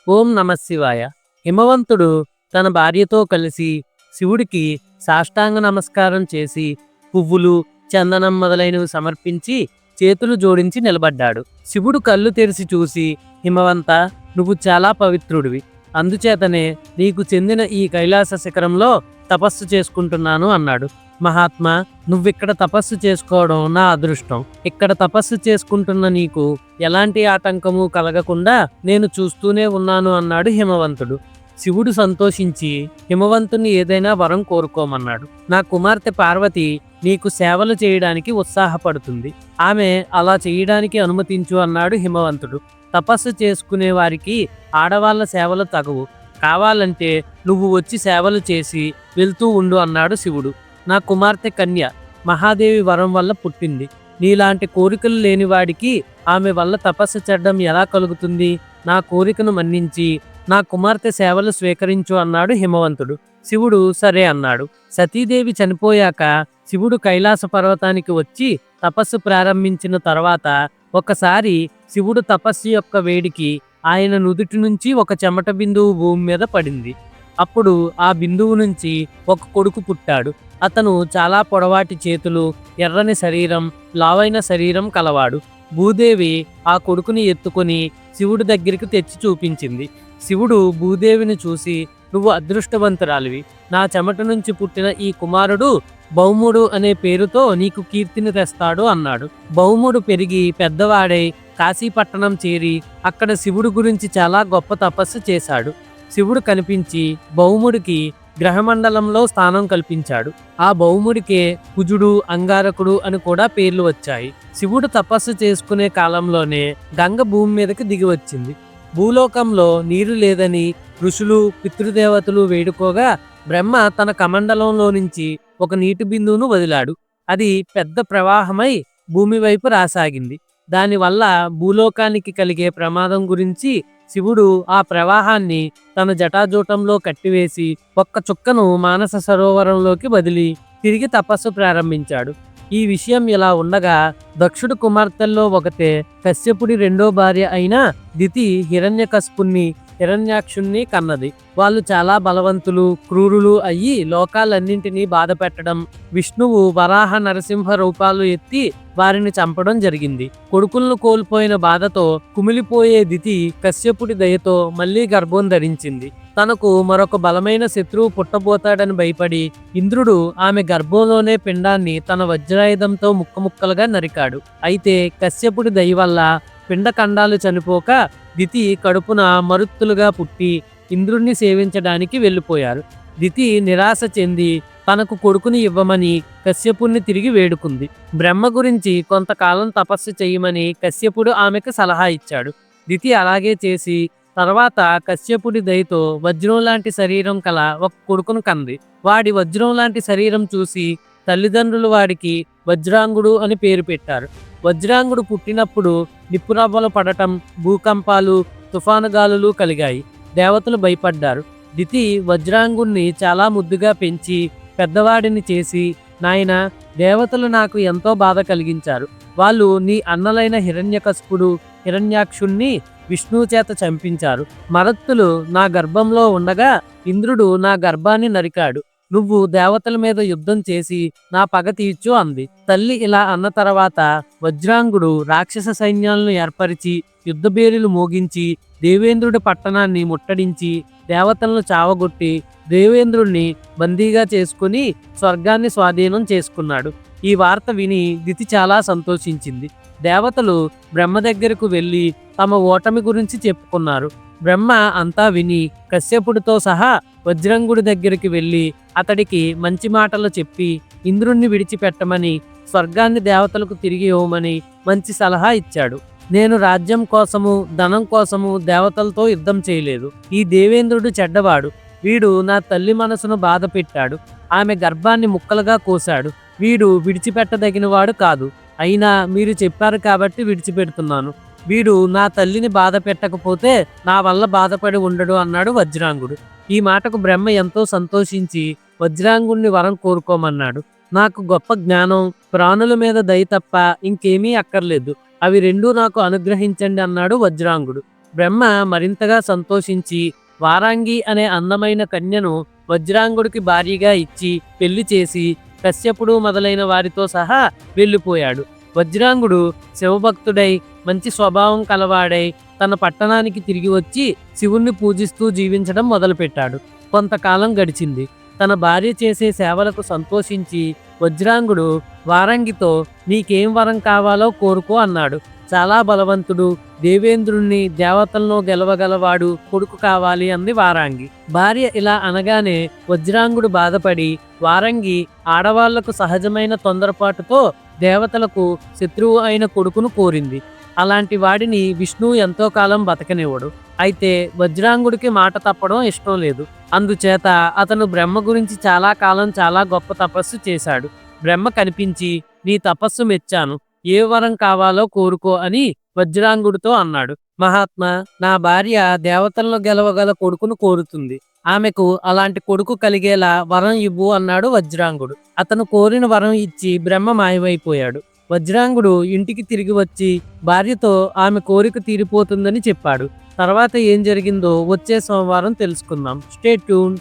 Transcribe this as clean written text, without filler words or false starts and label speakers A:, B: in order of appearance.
A: ఓం నమః శివాయ. హిమవంతుడు తన భార్యతో కలిసి శివుడికి సాష్టాంగ నమస్కారం చేసి పువ్వులు, చందనం మొదలైనవి సమర్పించి చేతులు జోడించి నిలబడ్డాడు. శివుడు కళ్ళు తెరిచి చూసి, హిమవంత, నువ్వు చాలా పవిత్రుడివి. అందుచేతనే నీకు చెందిన ఈ కైలాస శిఖరంలో తపస్సు చేసుకుంటున్నాను అన్నాడు. మహాత్మా, నువ్విక్కడ తపస్సు చేసుకోవడం నా అదృష్టం. ఇక్కడ తపస్సు చేసుకుంటున్న నీకు ఎలాంటి ఆటంకము కలగకుండా నేను చూస్తూనే ఉన్నాను అన్నాడు హిమవంతుడు. శివుడు సంతోషించి హిమవంతుని ఏదైనా వరం కోరుకోమన్నాడు. నా కుమార్తె పార్వతి నీకు సేవలు చేయడానికి ఉత్సాహపడుతుంది. ఆమె అలా చేయడానికి అనుమతించు అన్నాడు హిమవంతుడు. తపస్సు చేసుకునే వారికి ఆడవాళ్ల సేవలు తగవు. కావాలంటే నువ్వు వచ్చి సేవలు చేసి వెళ్తూ ఉండు అన్నాడు శివుడు. నా కుమార్తె కన్య మహాదేవి వరం వల్ల పుట్టింది. నీలాంటి కోరికలు లేనివాడికి ఆమె వల్ల తపస్సు చెడ్డం ఎలా కలుగుతుంది? నా కోరికను మన్నించి నా కుమార్తె సేవలు స్వీకరించు అన్నాడు హిమవంతుడు. శివుడు సరే అన్నాడు. సతీదేవి చనిపోయాక శివుడు కైలాస పర్వతానికి వచ్చి తపస్సు ప్రారంభించిన తర్వాత ఒకసారి శివుడు తపస్సు యొక్క వేడికి ఆయన నుదుటి నుంచి ఒక చెమట బిందువు భూమి మీద పడింది. అప్పుడు ఆ బిందువు నుంచి ఒక కొడుకు పుట్టాడు. అతను చాలా పొడవాటి చేతులు, ఎర్రని శరీరం, లావైన శరీరం కలవాడు. భూదేవి ఆ కొడుకుని ఎత్తుకొని శివుడి దగ్గరికి తెచ్చి చూపించింది. శివుడు భూదేవిని చూసి, నువ్వు అదృష్టవంతురాలివి. నా చెమట నుంచి పుట్టిన ఈ కుమారుడు భౌముడు అనే పేరుతో నీకు కీర్తిని తెస్తాడు అన్నాడు. భౌముడు పెరిగి పెద్దవాడై కాశీపట్టణం చేరి అక్కడ శివుడు గురించి చాలా గొప్ప తపస్సు చేశాడు. శివుడు కనిపించి భౌముడికి గ్రహమండలంలో స్థానం కల్పించాడు. ఆ భౌముడికే కుజుడు, అంగారకుడు అని కూడా పేర్లు వచ్చాయి. శివుడు తపస్సు చేసుకునే కాలంలోనే గంగ భూమి మీదకి దిగి వచ్చింది. భూలోకంలో నీరు లేదని ఋషులు, పితృదేవతలు వేడుకోగా బ్రహ్మ తన కమండలంలో నుంచి ఒక నీటి బిందువును వదిలాడు. అది పెద్ద ప్రవాహమై భూమి వైపు రాసాగింది. దానివల్ల భూలోకానికి కలిగే ప్రమాదం గురించి శివుడు ఆ ప్రవాహాన్ని తన జటాజూటంలో కట్టివేసి ఒక్క చుక్కను మానస సరోవరంలోకి వదిలి తిరిగి తపస్సు ప్రారంభించాడు. ఈ విషయం ఇలా ఉండగా దక్షుడు కుమార్తెల్లో ఒకతే కశ్యపుడి రెండో భార్య అయిన దితి హిరణ్యకశిపుణ్ణి, హిరణ్యాక్షుణ్ణి కన్నది. వాళ్ళు చాలా బలవంతులు, క్రూరులు అయ్యి లోకాలన్నింటినీ బాధ పెట్టడం, విష్ణువు వరాహ నరసింహ రూపాలు ఎత్తి వారిని చంపడం జరిగింది. కొడుకులను కోల్పోయిన బాధతో కుమిలిపోయే దితి కశ్యపుడి దయతో మళ్లీ గర్భం ధరించింది. తనకు మరొక బలమైన శత్రువు పుట్టబోతాడని భయపడి ఇంద్రుడు ఆమె గర్భంలోనే పిండాన్ని తన వజ్రాయుధంతో ముక్కముక్కలుగా నరికాడు. అయితే కశ్యపుడి దయ వల్ల పిండఖండాలు చనిపోక దితి కడుపున మరుత్తులుగా పుట్టి ఇంద్రుణ్ణి సేవించడానికి వెళ్ళిపోయారు. దితి నిరాశ చెంది తనకు కొడుకుని ఇవ్వమని కశ్యపుణ్ణి తిరిగి వేడుకుంది. బ్రహ్మ గురించి కొంతకాలం తపస్సు చేయమని కశ్యపుడు ఆమెకు సలహా ఇచ్చాడు. దితి అలాగే చేసి తర్వాత కశ్యపుడి దయతో వజ్రం లాంటి శరీరం కల ఒక కొడుకును కంది. వాడి వజ్రం లాంటి శరీరం చూసి తల్లిదండ్రులు వాడికి వజ్రాంగుడు అని పేరు పెట్టారు. వజ్రాంగుడు పుట్టినప్పుడు నిప్పురవ్వలు పడటం, భూకంపాలు, తుఫాను గాలులు కలిగాయి. దేవతలు భయపడ్డారు. దితి వజ్రాంగుణ్ణి చాలా ముద్దుగా పెంచి పెద్దవాడిని చేసి, నాయనా, దేవతలు నాకు ఎంతో బాధ కలిగించారు. వాళ్ళు నీ అన్నలైన హిరణ్యకశిపుడు, హిరణ్యాక్షుణ్ణి విష్ణువు చేత చంపించారు. మరత్తులు నా గర్భంలో ఉండగా ఇంద్రుడు నా గర్భాన్ని నరికాడు. నువ్వు దేవతల మీద యుద్ధం చేసి నా పగ తీర్చు అంది. తల్లి ఇలా అన్న తర్వాత వజ్రాంగుడు రాక్షస సైన్యాలను ఏర్పరిచి యుద్ధబేరీలు మోగించి దేవేంద్రుడి పట్టణాన్ని ముట్టడించి దేవతలను చావగొట్టి దేవేంద్రుణ్ణి బందీగా చేసుకుని స్వర్గాన్ని స్వాధీనం చేసుకున్నాడు. ఈ వార్త విని దితి చాలా సంతోషించింది. దేవతలు బ్రహ్మ దగ్గరకు వెళ్ళి తమ ఓటమి గురించి చెప్పుకున్నారు. బ్రహ్మ అంతా విని కశ్యపుడితో సహా వజ్రాంగుడి దగ్గరికి వెళ్ళి అతడికి మంచి మాటలు చెప్పి ఇంద్రుణ్ణి విడిచిపెట్టమని, స్వర్గాన్ని దేవతలకు తిరిగి ఇవ్వమని మంచి సలహా ఇచ్చాడు. నేను రాజ్యం కోసము, ధనం కోసము దేవతలతో యుద్ధం చేయలేదు. ఈ దేవేంద్రుడు చెడ్డవాడు. వీడు నా తల్లి మనసును బాధ పెట్టాడు. ఆమె గర్భాన్ని ముక్కలుగా కోశాడు. వీడు విడిచిపెట్టదగినవాడు కాదు. అయినా మీరు చెప్పారు కాబట్టి విడిచిపెడుతున్నాను. వీడు నా తల్లిని బాధ పెట్టకపోతే నా వల్ల బాధపడి ఉండడు అన్నాడు వజ్రాంగుడు. ఈ మాటకు బ్రహ్మ ఎంతో సంతోషించి వజ్రాంగుణ్ణి వరం కోరుకోమన్నాడు. నాకు గొప్ప జ్ఞానం, ప్రాణుల మీద దయ తప్ప ఇంకేమీ అక్కర్లేదు. అవి రెండూ నాకు అనుగ్రహించండి అన్నాడు వజ్రాంగుడు. బ్రహ్మ మరింతగా సంతోషించి వారాంగి అనే అందమైన కన్యను వజ్రాంగుడికి భార్యగా ఇచ్చి పెళ్లి చేసి కశ్యపుడు మొదలైన వారితో సహా వెళ్ళిపోయాడు. వజ్రాంగుడు శివభక్తుడై మంచి స్వభావం కలవాడై తన పట్టణానికి తిరిగి వచ్చి శివుణ్ణి పూజిస్తూ జీవించడం మొదలుపెట్టాడు. కొంతకాలం గడిచింది. తన భార్య చేసే సేవలకు సంతోషించి వజ్రాంగుడు వారంగితో నీకేం వరం కావాలో కోరుకో అన్నాడు. చాలా బలవంతుడు, దేవేంద్రుణ్ణి, దేవతలను గెలవగలవాడు కొడుకు కావాలి అంది వారాంగి. భార్య ఇలా అనగానే వజ్రాంగుడు బాధపడి వారంగి ఆడవాళ్లకు సహజమైన తొందరపాటుతో దేవతలకు శత్రువు అయిన కొడుకును కోరింది. అలాంటి వాడిని విష్ణువు ఎంతో కాలం బతకనివ్వడు. అయితే వజ్రాంగుడికి మాట తప్పడం ఇష్టం లేదు. అందుచేత అతను బ్రహ్మ గురించి చాలా కాలం చాలా గొప్ప తపస్సు చేశాడు. బ్రహ్మ కనిపించి నీ తపస్సు మెచ్చాను, ఏ వరం కావాలో కోరుకో అని వజ్రాంగుడితో అన్నాడు. మహాత్మా, నా భార్య దేవతలను గెలవగల కొడుకును కోరుతుంది. ఆమెకు అలాంటి కొడుకు కలిగేలా వరం ఇవ్వు అన్నాడు వజ్రాంగుడు. అతను కోరిన వరం ఇచ్చి బ్రహ్మ మాయమైపోయాడు. వజ్రాంగుడు ఇంటికి తిరిగి వచ్చి భార్యతో ఆమె కోరిక తీరిపోతుందని చెప్పాడు. తర్వాత ఏం జరిగిందో వచ్చే సోమవారం తెలుసుకుందాం. Stay tuned.